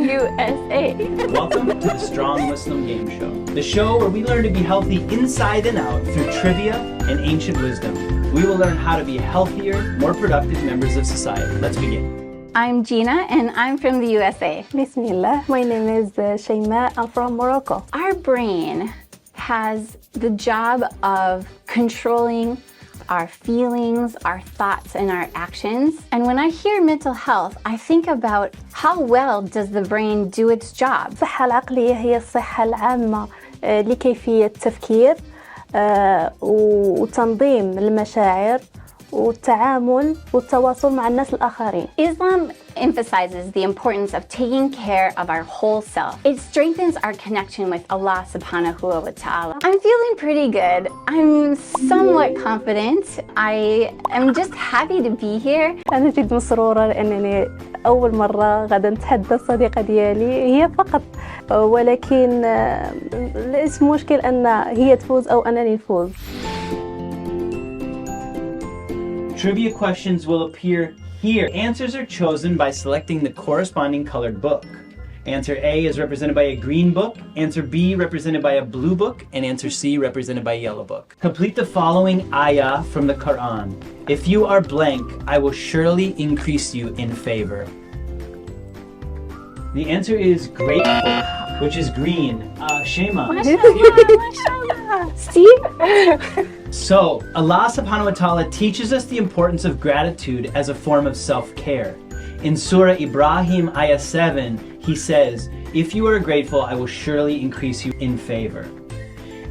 USA. Welcome to the Strong Muslim Game Show, the show where we learn to be healthy inside and out through trivia and ancient wisdom. We will learn how to be healthier, more productive members of society. Let's begin. I'm Gina and I'm from the USA. Bismillah, my name is Chaimae. I'm from Morocco. Our brain has the job of controlling our feelings, our thoughts, and our actions. And when I hear mental health, I think about how well does the brain do its job. الصحة العقلية هي الصحة العامة لكيفية التفكير وتنظيم المشاعر والتعامل والتواصل مع الناس الآخرين. Islam emphasizes the importance of taking care of our whole self. It strengthens our connection with Allah subhanahu wa ta'ala. I'm feeling pretty good. I'm somewhat confident. I am just happy to be here. أنا جد مسرورة لأنني أول مرة غدا نتحدى الصديقة ديالي هي فقط، ولكن ليس مشكل أن هي تفوز أو أنني نفوز. Trivia questions will appear here. Answers are chosen by selecting the corresponding colored book. Answer A is represented by a green book, answer B represented by a blue book, and answer C represented by a yellow book. Complete the following ayah from the Quran. If you are blank, I will surely increase you in favor. The answer is grateful, which is green. Chaimae. Mashallah. See? So, Allah subhanahu wa ta'ala teaches us the importance of gratitude as a form of self-care. In Surah Ibrahim, ayah 7, he says, if you are grateful, I will surely increase you in favor.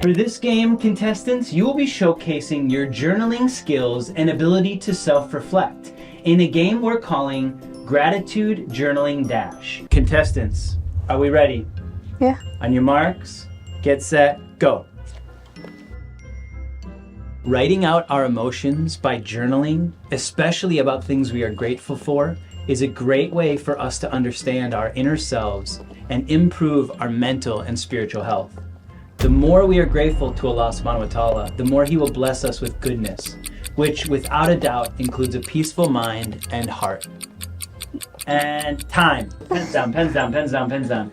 For this game, contestants, you will be showcasing your journaling skills and ability to self-reflect in a game we're calling Gratitude Journaling Dash. Contestants, are we ready? Yeah. On your marks, get set, go. Writing out our emotions by journaling, especially about things we are grateful for, is a great way for us to understand our inner selves and improve our mental and spiritual health. The more we are grateful to Allah subhanahu wa ta'ala, the more He will bless us with goodness, which without a doubt includes a peaceful mind and heart. And time. Pens down, pens down, pens down, pens down.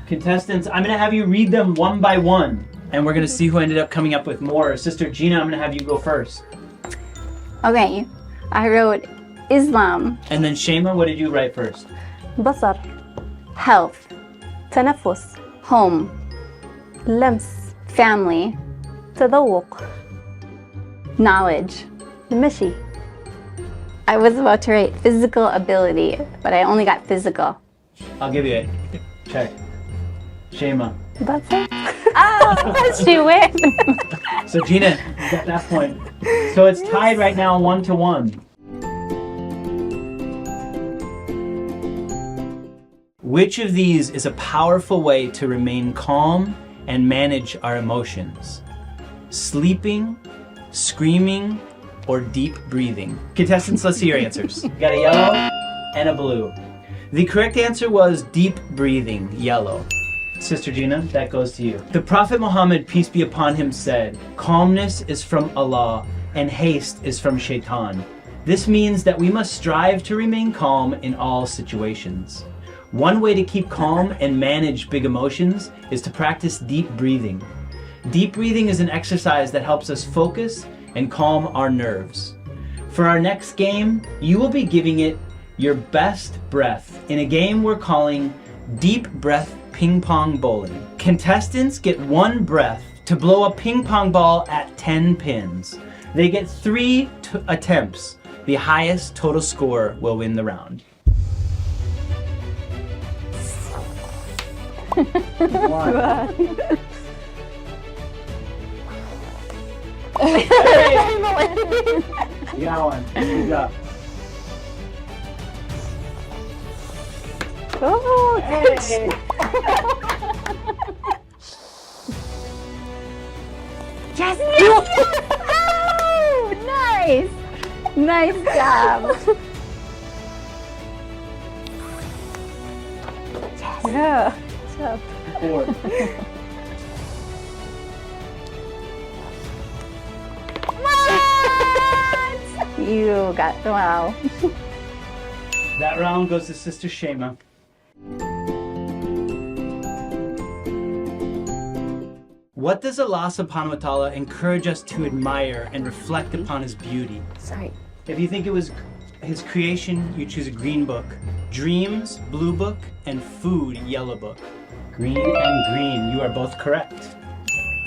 Contestants, I'm gonna have you read them one by one, and we're gonna see who ended up coming up with more. Sister Gina, I'm gonna have you go first. Okay, I wrote Islam, And then Chaimae, what did you write first? بصر، health, تنفس، home, لمس، family, تذوق، knowledge. المشي. I was about to write physical ability, but I only got physical. I'll give you it. Check. Chaimae. That's it. Oh, she wins. So Gina, you got that point. So it's tied right now 1-1. Which of these is a powerful way to remain calm and manage our emotions? Sleeping, screaming, or deep breathing? Contestants, let's see your answers. You got a yellow and a blue. The correct answer was deep breathing, yellow. Sister Gina, that goes to you. The Prophet Muhammad, peace be upon him, said, calmness is from Allah and haste is from Shaitan. This means that we must strive to remain calm in all situations. One way to keep calm and manage big emotions is to practice deep breathing. Deep breathing is an exercise that helps us focus and calm our nerves. For our next game, you will be giving it your best breath in a game we're calling Deep Breath Ping Pong Bowling. Contestants get one breath to blow a ping pong ball at 10 pins. They get 3 attempts. The highest total score will win the round. You got one. Good job. Oh, Hey. Yes, yes! Oh, nice! Nice job! yeah. Job. 4. What? You got, wow. That round goes to Sister Chaimae. What does Allah subhanahu wa ta'ala encourage us to admire and reflect upon his beauty? Sorry. If you think it was his creation, you choose a green book. Dreams, blue book, and food, yellow book. Green and green, you are both correct.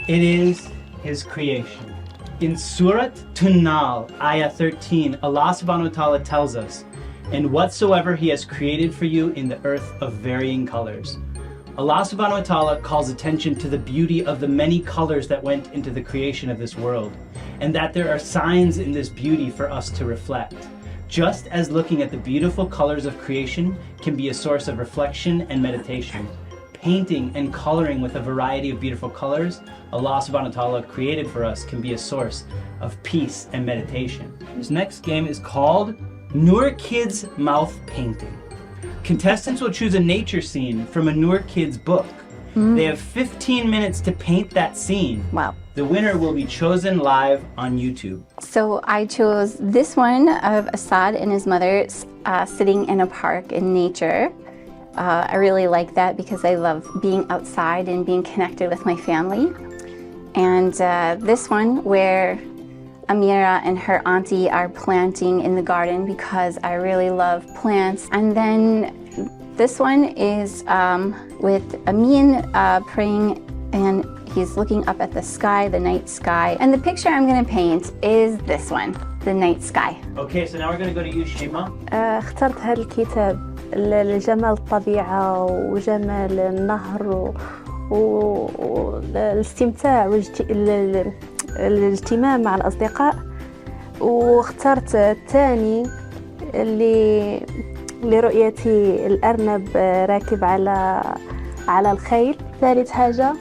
It is his creation. In Surat Tunal, Ayah 13, Allah subhanahu wa ta'ala tells us, and whatsoever he has created for you in the earth of varying colors. Allah subhanahu wa ta'ala calls attention to the beauty of the many colors that went into the creation of this world, and that there are signs in this beauty for us to reflect. Just as looking at the beautiful colors of creation can be a source of reflection and meditation, painting and coloring with a variety of beautiful colors Allah subhanahu wa ta'ala created for us can be a source of peace and meditation. This next game is called Noor Kids Mouth Painting. Contestants will choose a nature scene from a Noor Kids book. They have 15 minutes to paint that scene. Wow. The winner will be chosen live on YouTube. So I chose this one of Assad and his mother sitting in a park in nature. I really like that because I love being outside and being connected with my family. And this one where Amira and her auntie are planting in the garden because I really love plants. And then this one is with Amin praying, and he's looking up at the sky, the night sky. And the picture I'm going to paint is this one, the night sky. Okay, so now we're going to go to you, Shima. اخترت هذا الكتاب لجمال الطبيعة وجمال النهر والاستمتاع والاجتماع مع الأصدقاء. واخترت الثاني لرؤيتي الأرنب راكب على الخيل. ثالث حاجة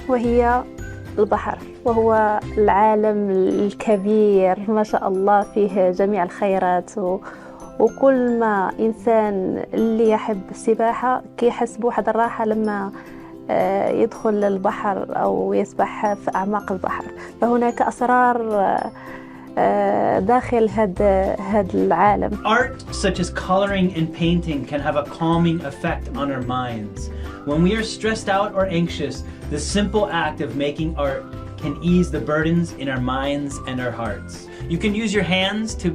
وهي البحر، وهو العالم الكبير ما شاء الله فيه جميع الخيرات وكل ما إنسان اللي يحب السباحة كيحس بواحد الراحة لما يدخل للبحر أو يسبح في أعماق البحر. فهناك أسرار داخل هذا العالم. Art such as coloring and painting can have a calming effect on our minds. When we are stressed out or anxious, the simple act of making art can ease the burdens in our minds and our hearts. You can use your hands to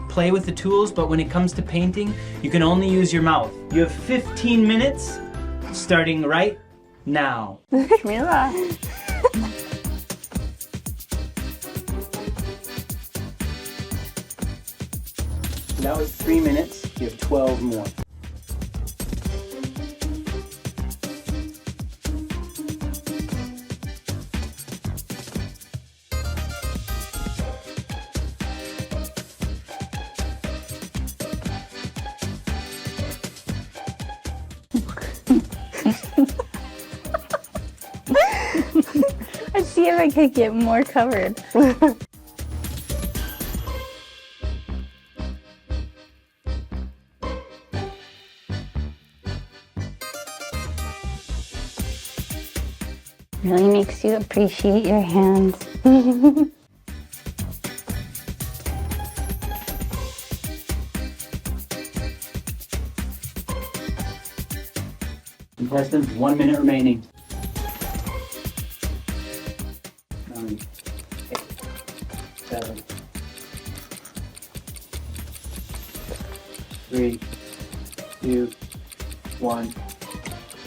play with the tools, but when it comes to painting, you can only use your mouth. You have 15 minutes starting right now. Bismillah. That was 3 minutes. You have 12 more. Let's see if I can get more covered. Really makes you appreciate your hands. Contestants, 1 minute remaining. 9, 8, 7, 3, 2, 1,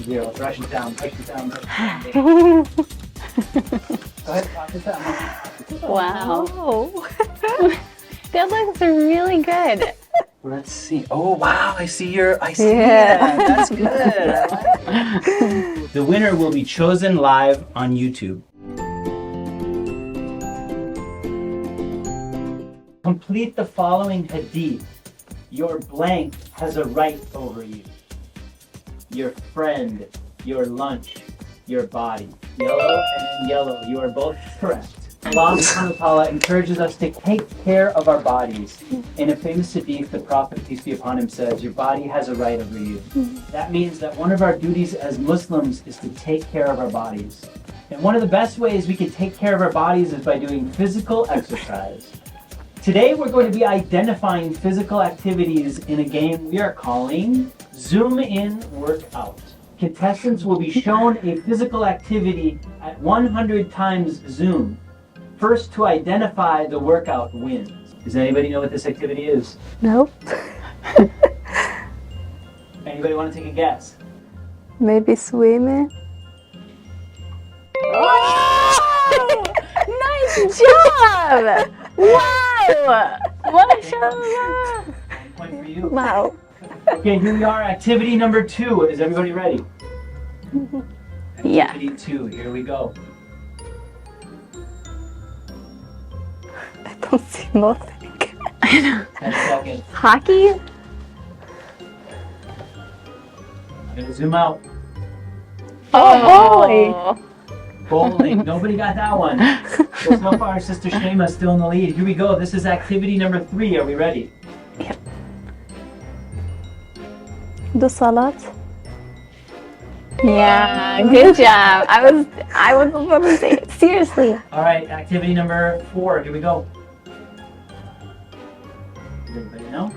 0. Rush it down, push it down. Go ahead, toss it down. Wow. That looks really good. Let's see. Oh wow, I see that. That's good. I like it. The winner will be chosen live on YouTube. Complete the following hadith. Your blank has a right over you. Your friend, your lunch, your body. Yellow and yellow, you are both correct. Allah subhanahu wa ta'ala encourages us to take care of our bodies. In a famous hadith, the Prophet, peace be upon him, says, your body has a right over you. That means that one of our duties as Muslims is to take care of our bodies. And one of the best ways we can take care of our bodies is by doing physical exercise. Today we're going to be identifying physical activities in a game we are calling Zoom In Workout. Contestants will be shown a physical activity at 100 times zoom. First to identify the workout wins. Does anybody know what this activity is? No. Anybody want to take a guess? Maybe swimming. Oh! Nice job! Wow! MashaAllah! 1 point for you. Wow. Okay, here we are. Activity number 2. Is everybody ready? Yeah. Activity 2. Here we go. I don't see nothing. 10 seconds. Hockey? I'm gonna zoom out. Oh, Bowling. Nobody got that one. So far, Sister Chaimae still in the lead. Here we go. This is activity number 3. Are we ready? do salat. Yeah, good job. I was about to say it. Seriously. All right, activity number 4. Here we go. Does anybody know?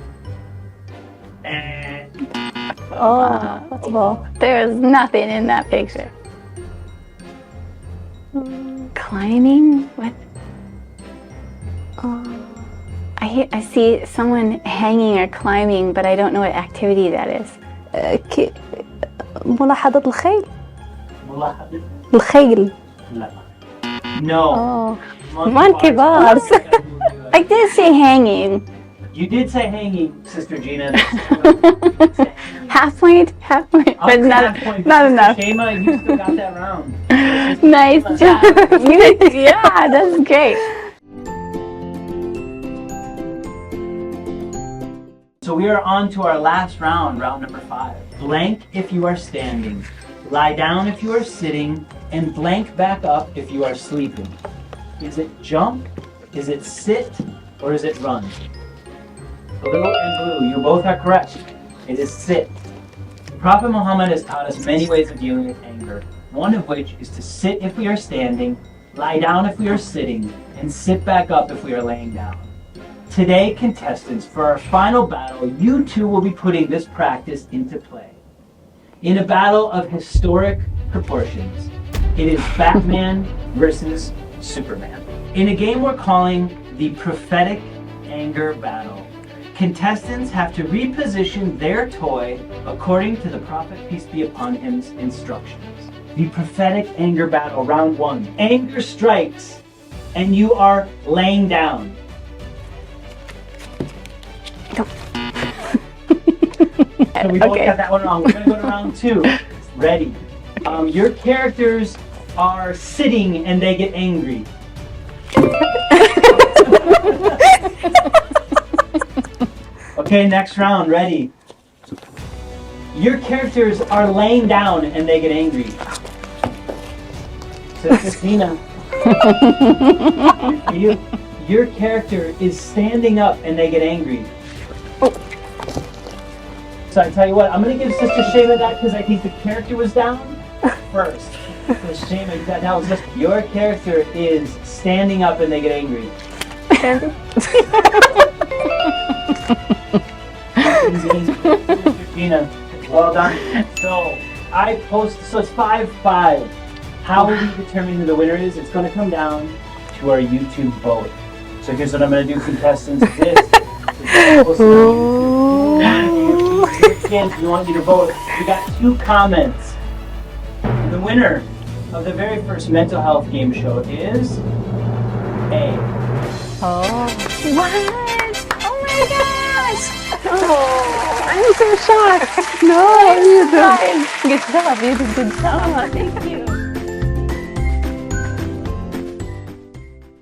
And Oh, football. There's nothing in that picture. Climbing? What? I see someone hanging or climbing, but I don't know what activity that is. ملاحظة الخيل. ملاحظة. الخيل. لا. No. Oh. Monkey bars. I did say hanging. You did say hanging, Sister Gina. Half point, but not enough. Chaimae, you still got that round. Nice job. Yeah, that's great. So we are on to our last round, round number 5. Blank if you are standing, lie down if you are sitting, and blank back up if you are sleeping. Is it jump, is it sit, or is it run? Blue and blue, you both are correct. It is sit. Prophet Muhammad has taught us many ways of dealing with anger, one of which is to sit if we are standing, lie down if we are sitting, and sit back up if we are laying down. Today, contestants, for our final battle, you two will be putting this practice into play. In a battle of historic proportions, it is Batman versus Superman. In a game we're calling the prophetic anger battle, contestants have to reposition their toy according to the Prophet, peace be upon him's instructions. The prophetic anger battle, round 1. Anger strikes, and you are laying down. So we both got that one wrong. We're going to go to round 2. Ready. Your characters are sitting and they get angry. Okay, next round. Ready. Your characters are laying down and they get angry. Sister Tina. Your character is standing up and they get angry. So I tell you what, I'm going to give Sister Chaimae that because I think the character was down first. So Chaimae, that was just your character is standing up and they get angry. Sister Gina, well done. So it's 5-5. How we determine who the winner is, it's going to come down to our YouTube vote. So here's what I'm going to do, contestants. We want you to vote. We got 2 comments. The winner of the very first mental health game show is A. Oh. What? Oh my gosh! Oh, I'm so shocked. No, you did. Good job. You did good job. Thank you.